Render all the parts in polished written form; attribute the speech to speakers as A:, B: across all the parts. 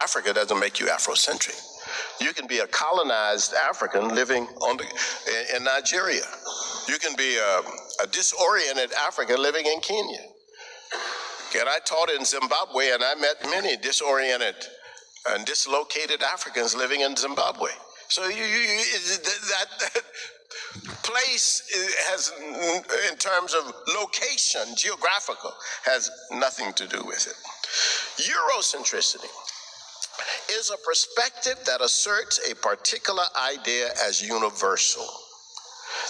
A: Africa doesn't make you Afrocentric. You can be a colonized African living in Nigeria. You can be a disoriented African living in Kenya. And I taught in Zimbabwe, and I met many disoriented and dislocated Africans living in Zimbabwe. So that place has, in terms of location, geographical, has nothing to do with it. Eurocentricity is a perspective that asserts a particular idea as universal.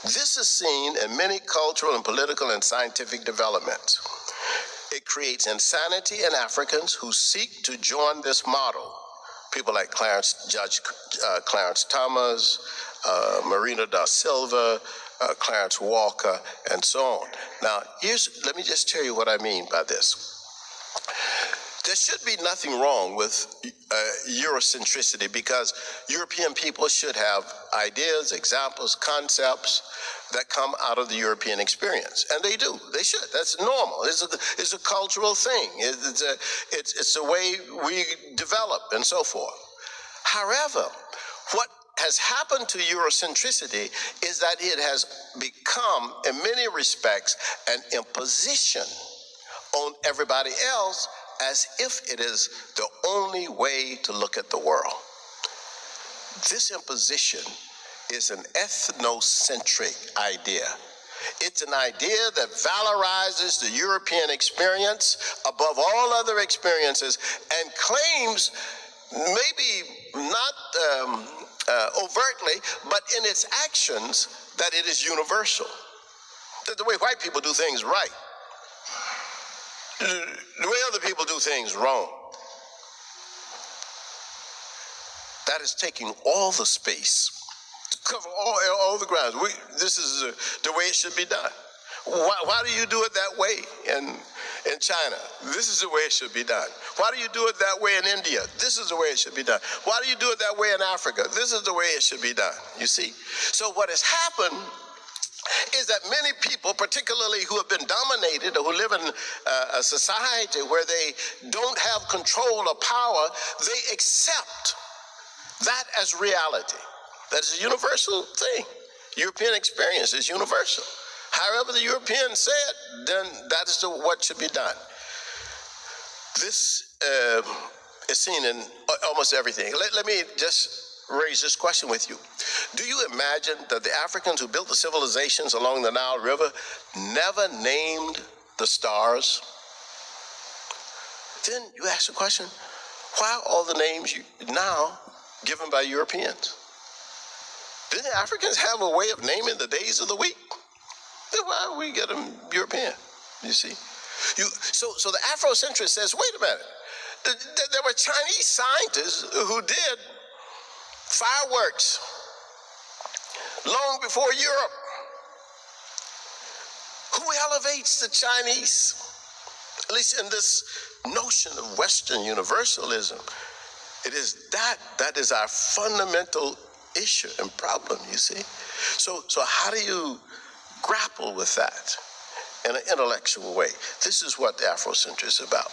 A: This is seen in many cultural and political and scientific developments. It creates insanity in Africans who seek to join this model. People like Judge Clarence Thomas, Marina da Silva, Clarence Walker, and so on. Now, let me just tell you what I mean by this. There should be nothing wrong with Eurocentricity, because European people should have ideas, examples, concepts that come out of the European experience. And they do. They should. That's normal. It's a cultural thing. It's the way we develop and so forth. However, what has happened to Eurocentricity is that it has become, in many respects, an imposition on everybody else, as if it is the only way to look at the world. This imposition is an ethnocentric idea. It's an idea that valorizes the European experience above all other experiences and claims, maybe not overtly, but in its actions, that it is universal. That the way white people do things right, the way other people do things wrong. That is taking all the space, to cover all the grounds. This is the way it should be done. Why do you do it that way in China? This is the way it should be done. Why do you do it that way in India? This is the way it should be done. Why do you do it that way in Africa? This is the way it should be done, you see? So what has happened is that many people, particularly who have been dominated or who live in a society where they don't have control or power, they accept that as reality. That is a universal thing. European experience is universal. However the Europeans say it, then that is what should be done. This is seen in almost everything. Let me just raise this question with you. Do you imagine that the Africans who built the civilizations along the Nile River never named the stars? Then you ask the question, why are all the names now given by Europeans? Didn't the Africans have a way of naming the days of the week? Then why do we get them European, you see? So the Afrocentrist says, wait a minute, there were Chinese scientists who did fireworks long before Europe. Who elevates the Chinese? At least in this notion of Western universalism, it is that is our fundamental issue and problem, you see. So how do you grapple with that in an intellectual way? This is what the Afrocentric is about.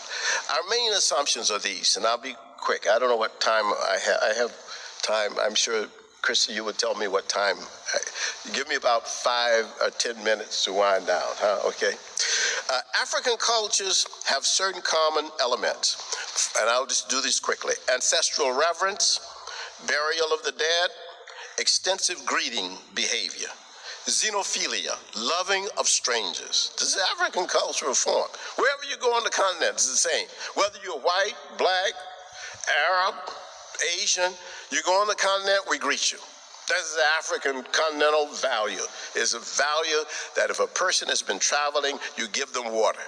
A: Our main assumptions are these, and I'll be quick. I don't know what time I have time. I'm sure, Christy, you would tell me what time. Give me about 5 or 10 minutes to wind down, huh? Okay. African cultures have certain common elements, and I'll just do these quickly. Ancestral reverence, burial of the dead, extensive greeting behavior, xenophilia, loving of strangers. This is African cultural form. Wherever you go on the continent, it's the same. Whether you're white, black, Arab, Asian, you go on the continent, we greet you. That's the African continental value. It's a value that if a person has been traveling, you give them water.